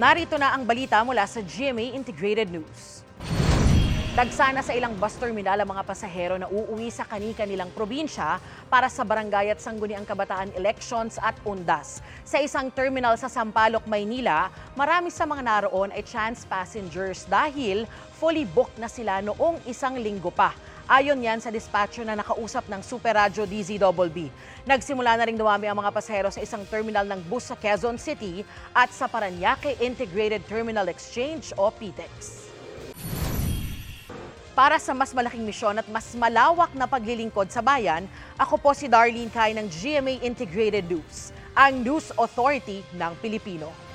Narito na ang balita mula sa GMA Integrated News. Dagsana sa ilang bus terminal ang mga pasahero na uuwi sa kani-kanilang probinsya para sa barangay at sangguniang kabataan elections at undas. Sa isang terminal sa Sampaloc, Maynila, marami sa mga naroon ay chance passengers dahil fully booked na sila noong isang linggo pa. Ayon yan sa dispatcher na nakausap ng Super Radyo DZBB. Nagsimula na ring dumami ang mga pasahero sa isang terminal ng bus sa Quezon City at sa Parañaque Integrated Terminal Exchange o PTEX. Para sa mas malaking misyon at mas malawak na paglilingkod sa bayan, ako po si Darlene Kai ng GMA Integrated News, ang News Authority ng Pilipino.